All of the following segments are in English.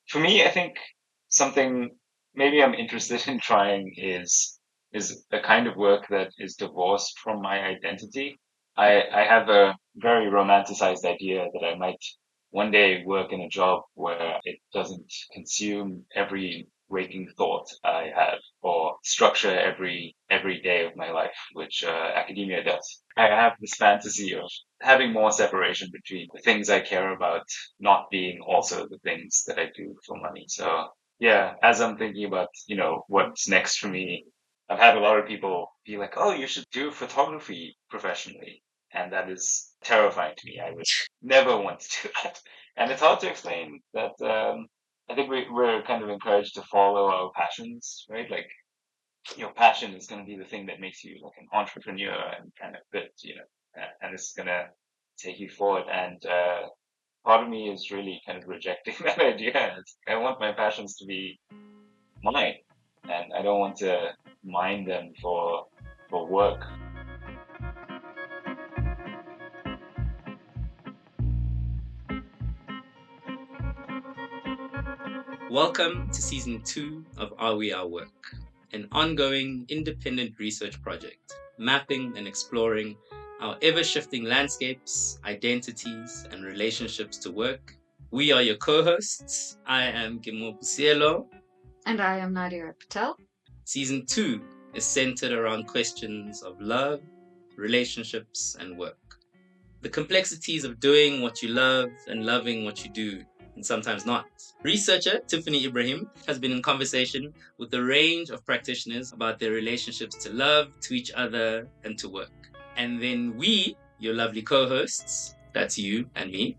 For me, I think something maybe I'm interested in trying is a kind of work that is divorced from my identity. I have a very romanticized idea that I might one day work in a job where it doesn't consume every waking thought I have or structure every day of my life, which academia does. I have this fantasy of having more separation between the things I care about not being also the things that I do for money. So yeah, as I'm thinking about, what's next for me, I've had a lot of people be like, "Oh, you should do photography professionally." And that is terrifying to me. I would never want to do that. And it's hard to explain that, I think we're kind of encouraged to follow our passions, right? Like your passion is going to be the thing that makes you like an entrepreneur and kind of bit, and it's going to take you forward. And, part of me is really kind of rejecting that idea. I want my passions to be mine, and I don't want to mine them for work. Welcome to season 2 of Are We Our Work, an ongoing independent research project mapping and exploring our ever shifting landscapes, identities, and relationships to work. We are your co hosts. I am Gimo Busielo. And I am Nadia Patel. Season 2 is centered around questions of love, relationships, and work. The complexities of doing what you love and loving what you do, and sometimes not. Researcher Tiffany Ibrahim has been in conversation with a range of practitioners about their relationships to love, to each other, and to work. And then we, your lovely co-hosts, that's you and me,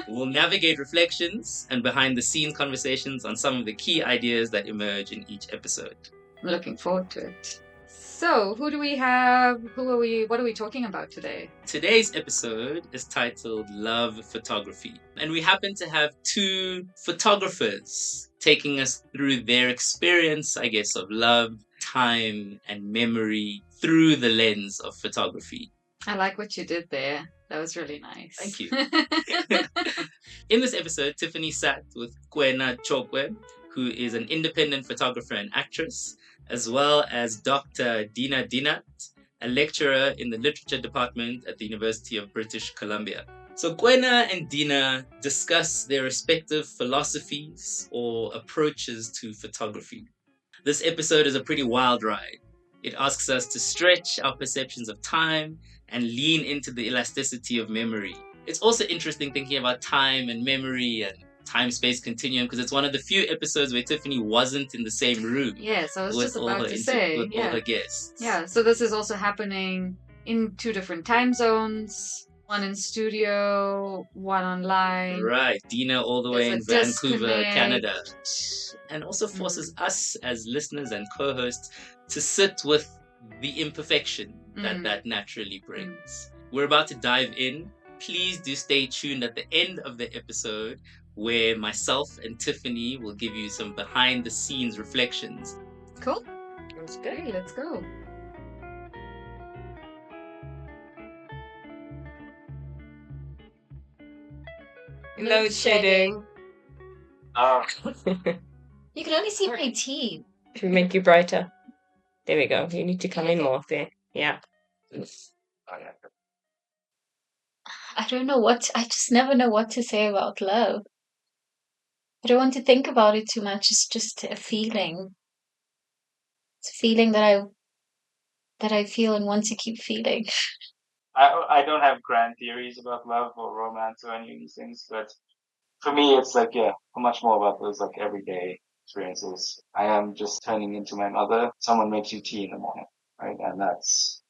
will navigate reflections and behind the scenes conversations on some of the key ideas that emerge in each episode. I'm looking forward to it. So, who do we have? What are we talking about today? Today's episode is titled Love Photography, and we happen to have two photographers taking us through their experience, I guess, of love, time, and memory through the lens of photography. I like what you did there. That was really nice. Thank you. In this episode, Tiffany sat with Kwena Chokoe, who is an independent photographer and actress, as well as Dr. Dinat, a lecturer in the literature department at the University of British Columbia. So Kwena and Deena discuss their respective philosophies or approaches to photography. This episode is a pretty wild ride. It asks us to stretch our perceptions of time and lean into the elasticity of memory. It's also interesting thinking about time and memory and time-space continuum because it's one of the few episodes where Tiffany wasn't in the same room. Yes, I was just about to say. With all her guests. Yeah, so this is also happening in 2 different time zones. One in studio, one online. Right, Deena all the way in Vancouver, Canada. And also forces us as listeners and co-hosts to sit with the imperfection that naturally brings. We're about to dive in. Please do stay tuned at the end of the episode where myself and Tiffany will give you some behind the scenes reflections. Cool. That's good. Okay, let's go. Load shedding. You can only see my teeth. Should we make you brighter? There we go. You need to come in more there. Yeah. I don't know I just never know what to say about love. I don't want to think about it too much. It's just a feeling. It's a feeling that I feel and want to keep feeling. I don't have grand theories about love or romance or any of these things, but for me, it's like, yeah, much more about those like everyday experiences. I am just turning into my mother. Someone makes you tea in the morning, right? And that's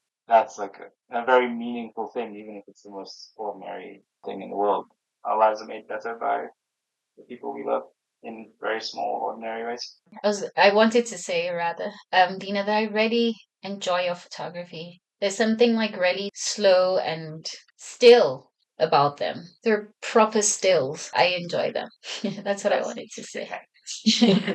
like a very meaningful thing, even if it's the most ordinary thing in the world. Our lives are made better by the people we love in very small, ordinary ways. I wanted to say rather, Deena, that I really enjoy your photography. There's something like really slow and still about them. They're proper stills. I enjoy them. That's what I wanted to say. I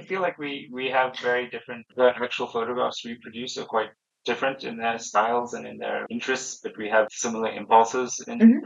feel like we have very different. The actual photographs we produce are quite different in their styles and in their interests, but we have similar impulses in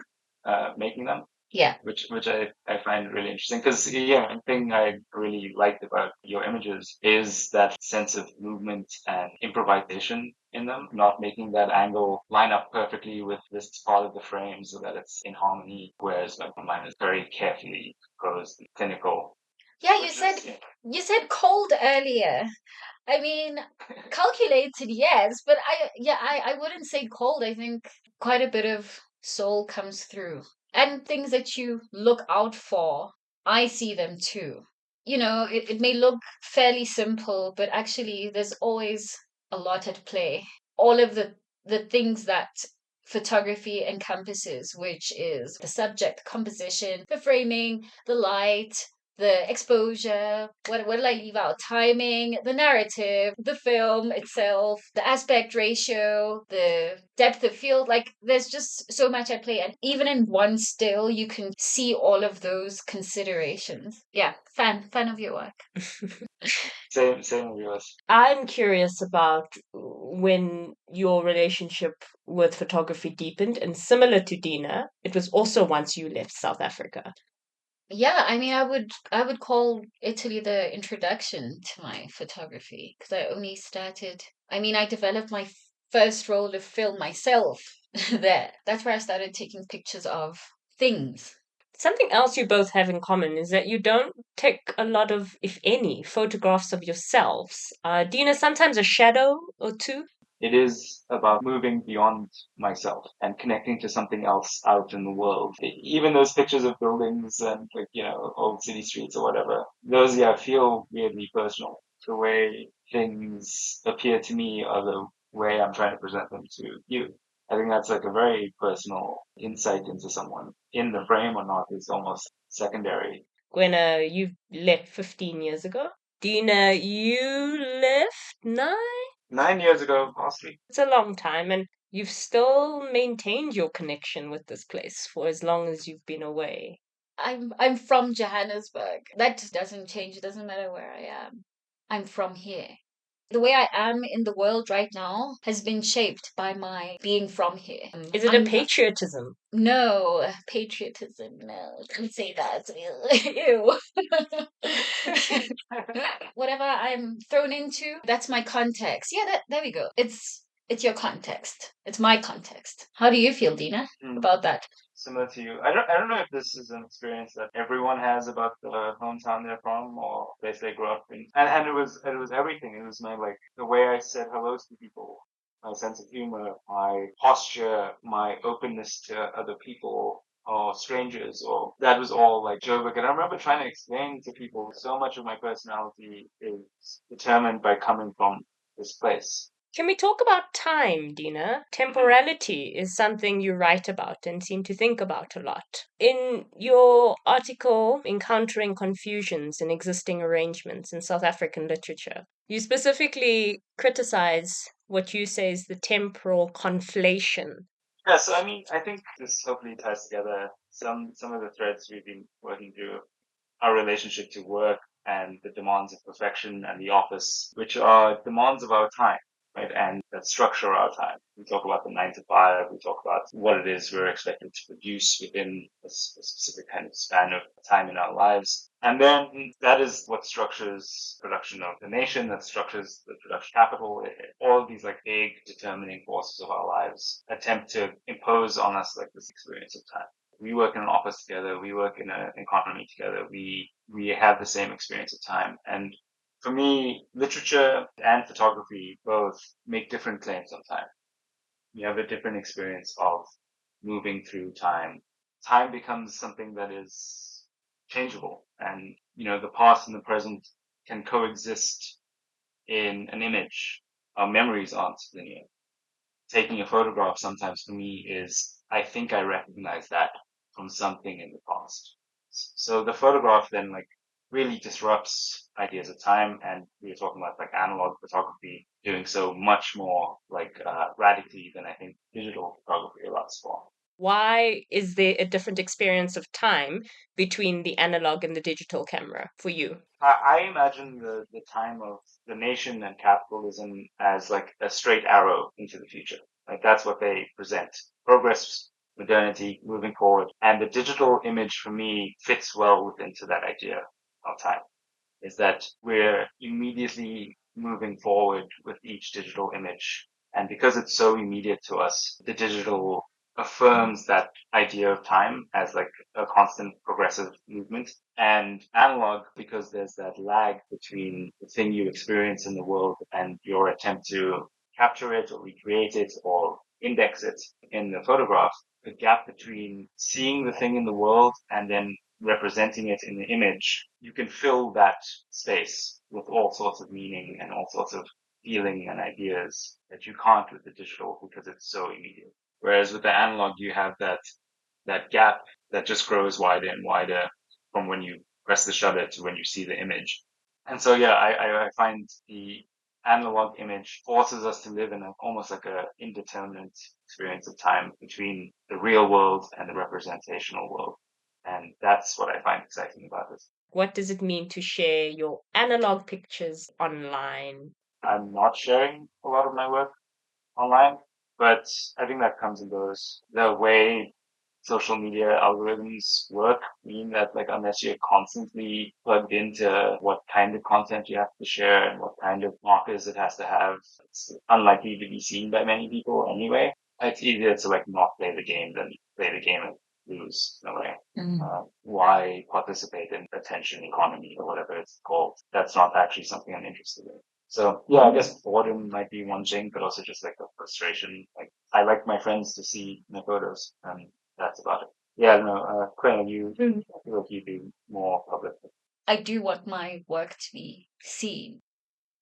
making them. Yeah. which I find really interesting because yeah, one thing I really liked about your images is that sense of movement and improvisation in them, not making that angle line up perfectly with this part of the frame so that it's in harmony, whereas like mine is very carefully composed and clinical. Yeah, Yeah. you said cold earlier. I mean, calculated, yes, but I wouldn't say cold. I think quite a bit of soul comes through. And things that you look out for, I see them too. It may look fairly simple, but actually there's always a lot at play. All of the things that photography encompasses, which is the subject, composition, the framing, the light, the exposure, what did I leave out? Timing, the narrative, the film itself, the aspect ratio, the depth of field. Like there's just so much at play. And even in one still, you can see all of those considerations. Yeah, fan of your work. Same with yours. I'm curious about when your relationship with photography deepened, and similar to Dina, it was also once you left South Africa. Yeah, I mean, I would call Italy the introduction to my photography because I only started. I mean, I developed my first roll of film myself there. That's where I started taking pictures of things. Something else you both have in common is that you don't take a lot of, if any, photographs of yourselves. Dina, sometimes a shadow or two. It is about moving beyond myself and connecting to something else out in the world. Even those pictures of buildings and like, old city streets or whatever, those, yeah, feel weirdly personal. The way things appear to me are the way I'm trying to present them to you. I think that's like a very personal insight into someone. In the frame or not is almost secondary. Kwena, you left 15 years ago. Dina, you left 9? 9 years ago, possibly. It's a long time, and you've still maintained your connection with this place for as long as you've been away. I'm from Johannesburg. That doesn't change. It doesn't matter where I am. I'm from here. The way I am in the world right now has been shaped by my being from here. Is it a patriotism? No, patriotism. No, don't say that. Ew. Whatever I'm thrown into, that's my context. Yeah, there we go. It's your context. It's my context. How do you feel, Dina, about that? Similar to you. I don't know if this is an experience that everyone has about the hometown they're from or place they grew up in. And it was everything. It was my like the way I said hello to people, my sense of humor, my posture, my openness to other people or strangers, or that was all like Joburg. And I remember trying to explain to people so much of my personality is determined by coming from this place. Can we talk about time, Dina? Temporality is something you write about and seem to think about a lot. In your article, Encountering Confusions in Existing Arrangements in South African Literature, you specifically criticize what you say is the temporal conflation. Yeah, so I mean, I think this hopefully ties together some of the threads we've been working through, our relationship to work and the demands of perfection and the office, which are demands of our time, right? And that structure our time. We talk about the 9 to 5. We talk about what it is we're expected to produce within a specific kind of span of time in our lives. And then that is what structures production of the nation, that structures the production capital. All of these like big determining forces of our lives attempt to impose on us like this experience of time. We work in an office together. We work in an economy together. We have the same experience of time. And for me, literature and photography both make different claims on time. You have a different experience of moving through time. Time becomes something that is changeable, and the past and the present can coexist in an image. Our memories aren't linear. Taking a photograph sometimes for me is, I think I recognize that from something in the past. So the photograph then like really disrupts ideas of time, and we were talking about like analog photography doing so much more like radically than I think digital photography allows for. Why is there a different experience of time between the analog and the digital camera for you? I imagine the time of the nation and capitalism as like a straight arrow into the future. Like that's what they present. Progress modernity, moving forward. And the digital image for me fits well into that idea of time, is that we're immediately moving forward with each digital image. And because it's so immediate to us, the digital affirms that idea of time as like a constant progressive movement. And analog, because there's that lag between the thing you experience in the world and your attempt to capture it or recreate it or index it in the photograph, the gap between seeing the thing in the world and then representing it in the image, you can fill that space with all sorts of meaning and all sorts of feeling and ideas that you can't with the digital because it's so immediate. Whereas with the analog, you have that gap that just grows wider and wider from when you press the shutter to when you see the image. And so, yeah, I find the analog image forces us to live in almost like a indeterminate experience of time between the real world and the representational world. And that's what I find exciting about this. What does it mean to share your analog pictures online? I'm not sharing a lot of my work online, but I think that comes and goes. The way social media algorithms work mean that like unless you're constantly plugged into what kind of content you have to share and what kind of markers it has to have, it's unlikely to be seen by many people anyway. It's easier to like not play the game than play the game and lose in a way. Why participate in attention economy or whatever it's called? That's not actually something I'm interested in. So yeah, I guess boredom might be one thing, but also just like the frustration. Like I like my friends to see my photos, and that's about it. Yeah, no, Quinn, I feel like you'd be more public. I do want my work to be seen.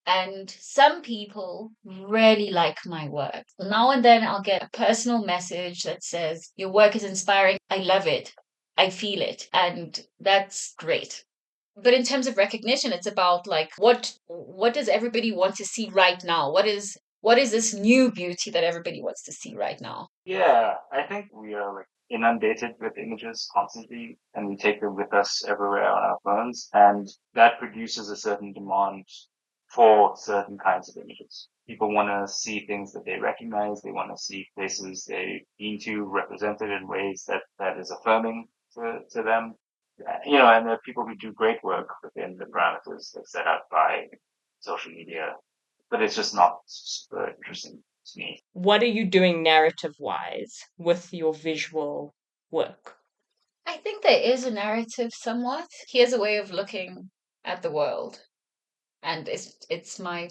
And some people really like my work. Now and then I'll get a personal message that says, your work is inspiring. I love it. I feel it. And that's great. But in terms of recognition, it's about like what does everybody want to see right now? What is this new beauty that everybody wants to see right now? Yeah, I think we are like inundated with images constantly, and we take them with us everywhere on our phones, and that produces a certain demand for certain kinds of images. People want to see things that they recognize. They want to see places they've been to represented in ways that is affirming to them. And there are people who do great work within the parameters that's set out by social media, but it's just not super interesting to me. What are you doing narrative wise with your visual work? I think there is a narrative somewhat. Here's a way of looking at the world. And it's my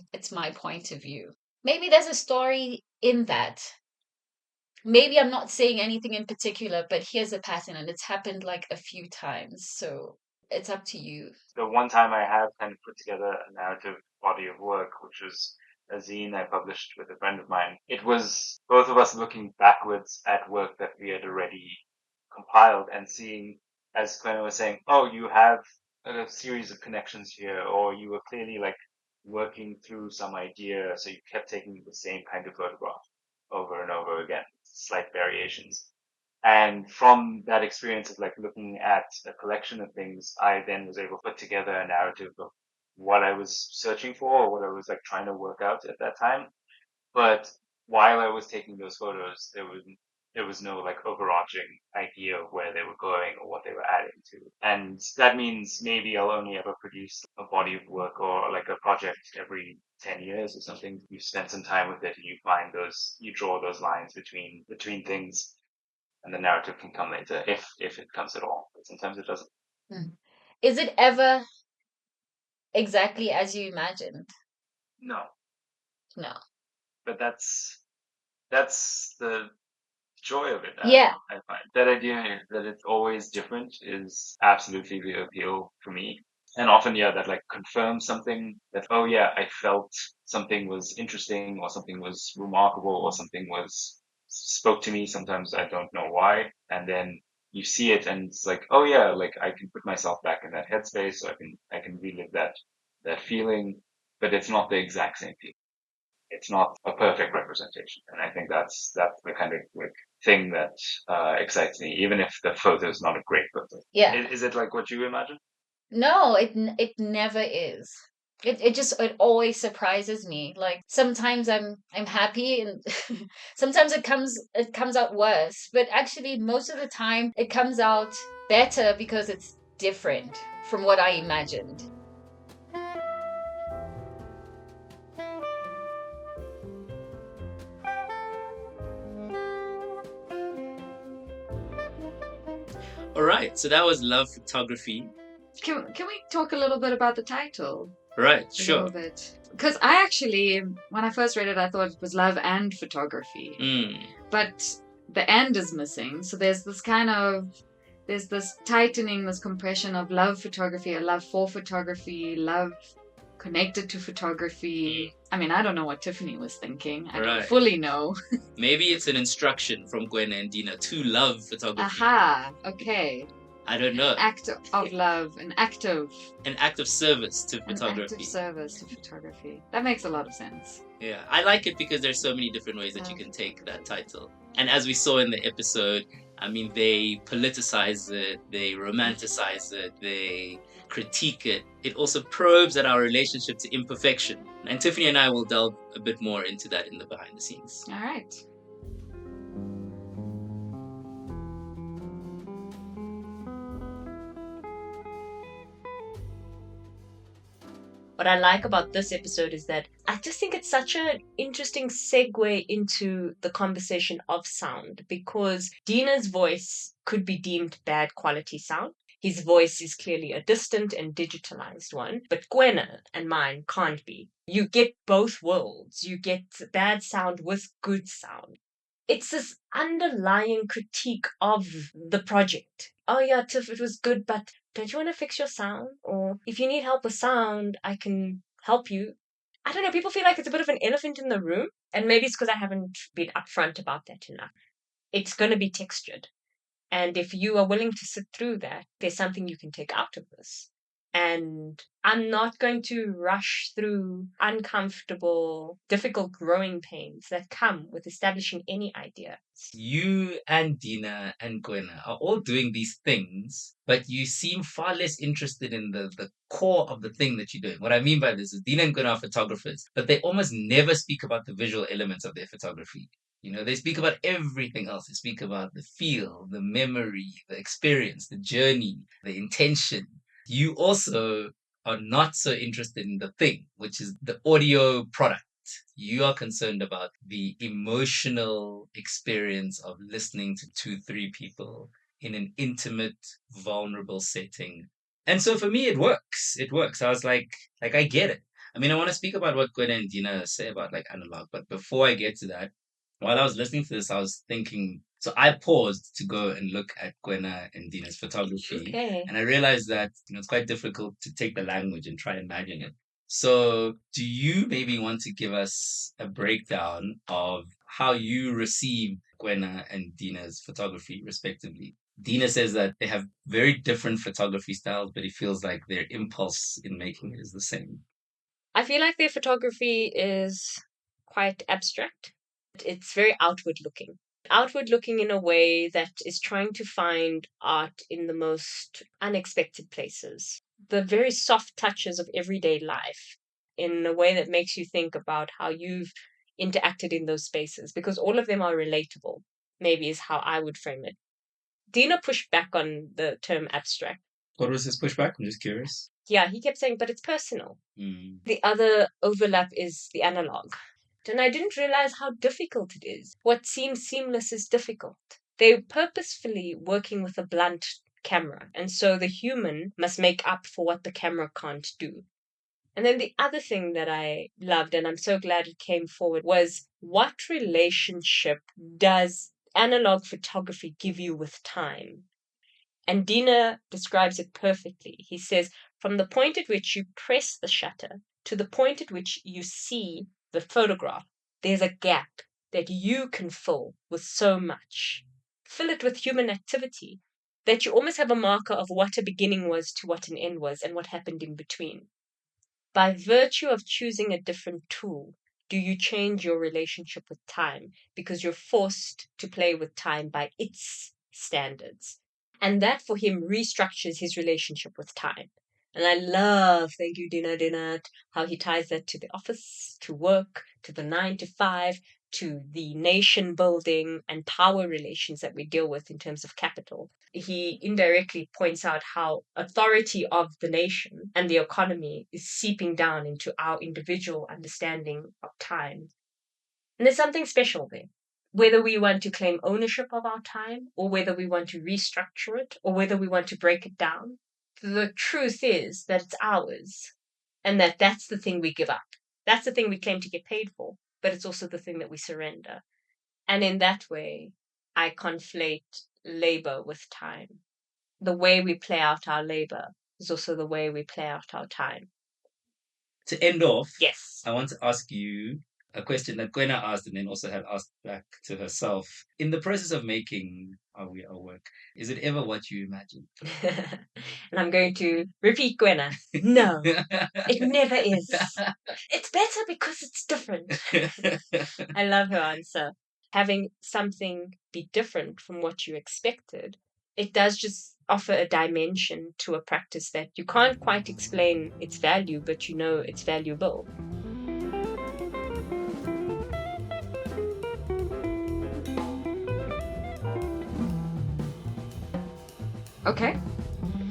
point of view. Maybe there's a story in that. Maybe I'm not saying anything in particular, but here's a pattern and it's happened like a few times. So it's up to you. The one time I have kind of put together a narrative body of work, which was a zine I published with a friend of mine. It was both of us looking backwards at work that we had already compiled and seeing, as Kwena was saying, oh, you have a series of connections here, or you were clearly like working through some idea, so you kept taking the same kind of photograph over and over again, slight variations. And from that experience of like looking at a collection of things, I then was able to put together a narrative of what I was searching for or what I was like trying to work out at that time. But while I was taking those photos, there was no like overarching idea of where they were going or what they were adding to. And that means maybe I'll only ever produce a body of work or like a project every 10 years or something. You spend some time with it and you draw those lines between things, and the narrative can come later if it comes at all. But sometimes it doesn't. Is it ever exactly as you imagined? No, No. but that's the joy of it. Yeah. I find that idea that it's always different is absolutely the appeal for me. And often, yeah, that like confirms something that, oh yeah, I felt something was interesting or something was remarkable or something was spoke to me. Sometimes I don't know why. And then you see it and it's like, oh yeah, like I can put myself back in that headspace, so I can relive that feeling, but it's not the exact same feeling. It's not a perfect representation. And I think that's the kind of like thing that excites me, even if the photo is not a great photo. Yeah. Is it like what you imagine? No, it never is. it always surprises me. Like sometimes I'm happy and sometimes it comes out worse. But actually most of the time it comes out better because it's different from what I imagined. All right, so that was Love Photography. Can we talk a little bit about the title? Right, A sure. little bit. Because I actually, when I first read it, I thought it was love and photography. But the end is missing. So there's this tightening, this compression of love photography, a love for photography, love connected to photography. I mean, I don't know what Tiffany was thinking. I don't Right. fully know. Maybe it's an instruction from Kwena and Deena to love photography. Aha, okay. I don't know. Act of love, an act of service to an photography. act of service to photography. That makes a lot of sense. Yeah, I like it because there's so many different ways that you can take that title. And as we saw in the episode, I mean, they politicize it, they romanticize it, they critique it. It also probes at our relationship to imperfection. And Tiffany and I will delve a bit more into that in the behind the scenes. All right. What I like about this episode is that I just think it's such an interesting segue into the conversation of sound, because Dina's voice could be deemed bad quality sound. His voice is clearly a distant and digitalized one, but Kwena and mine can't be. You get both worlds. You get bad sound with good sound. It's this underlying critique of the project. Oh yeah, Tiff, it was good, but don't you want to fix your sound? Or if you need help with sound, I can help you. I don't know, people feel like it's a bit of an elephant in the room, and maybe it's because I haven't been upfront about that enough. It's going to be textured. And if you are willing to sit through that, there's something you can take out of this. And I'm not going to rush through uncomfortable, difficult growing pains that come with establishing any idea. You and Deena and Kwena are all doing these things, but you seem far less interested in the core of the thing that you're doing. What I mean by this is Deena and Kwena are photographers, but they almost never speak about the visual elements of their photography. You know, they speak about everything else. They speak about the feel, the memory, the experience, the journey, the intention. You also are not so interested in the thing, which is the audio product. You are concerned about the emotional experience of listening to 2, 3 people in an intimate, vulnerable setting. And so for me, it works. It works. I was like I get it. I mean, I want to speak about what Gwena and Dina say about like analog, but before I get to that, while I was listening to this, I was thinking. So I paused to go and look at Gwena and Dina's photography, Okay. and I realized that it's quite difficult to take the language and try and imagine it. So, do you maybe want to give us a breakdown of how you receive Gwena and Dina's photography, respectively? Dina says that they have very different photography styles, but it feels like their impulse in making it is the same. I feel like their photography is quite abstract. It's very outward looking. Outward looking in a way that is trying to find art in the most unexpected places. The very soft touches of everyday life in a way that makes you think about how you've interacted in those spaces, because all of them are relatable, maybe is how I would frame it. Dina pushed back on the term abstract. What was his pushback? I'm just curious. Yeah, he kept saying, but it's personal. Mm. The other overlap is the analog. And I didn't realize how difficult it is. What seems seamless is difficult. They're purposefully working with a blunt camera, and so the human must make up for what the camera can't do. And then the other thing that I loved, and I'm so glad it came forward, was what relationship does analog photography give you with time? And Dina describes it perfectly. He says, from the point at which you press the shutter to the point at which you see the photograph, there's a gap that you can fill with so much. Fill it with human activity, that you almost have a marker of what a beginning was to what an end was and what happened in between. By virtue of choosing a different tool, do you change your relationship with time because you're forced to play with time by its standards? And that for him restructures his relationship with time. And I love, thank you, Dinat, how he ties that to the office, to work, to the 9 to 5, to the nation building and power relations that we deal with in terms of capital. He indirectly points out how authority of the nation and the economy is seeping down into our individual understanding of time. And there's something special there. Whether we want to claim ownership of our time, or whether we want to restructure it, or whether we want to break it down, the truth is that it's ours, and that's the thing we give up. That's the thing we claim to get paid for, but it's also the thing that we surrender. And in that way, I conflate labor with time. The way we play out our labor is also the way we play out our time. To end off, Yes. I want to ask you a question that Kwena asked and then also had asked back to herself. In the process of making our work, is it ever what you imagined? And I'm going to repeat Kwena. No, it never is. It's better because it's different. I love her answer. Having something be different from what you expected, it does just offer a dimension to a practice that you can't quite explain its value, but you know it's valuable. Okay.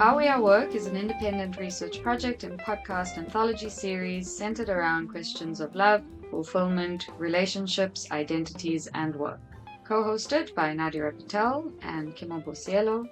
Are We Our Work is an independent research project and podcast anthology series centered around questions of love, fulfillment, relationships, identities, and work. Co-hosted by Nadia Patel and Kimo Bosiello.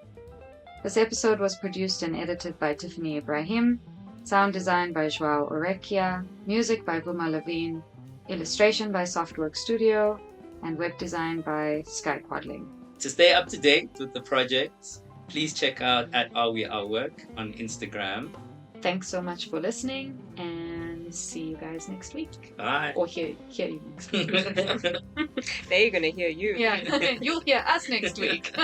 This episode was produced and edited by Tiffany Ibrahim, sound design by Joao Orekia, music by Buma Levine, illustration by Softwork Studio, and web design by Sky Quadling. To stay up to date with the project, please check out Are We Our Work on Instagram. Thanks so much for listening, and see you guys next week. Bye. Or hear you next week. They're going to hear you. Yeah, you'll hear us next week.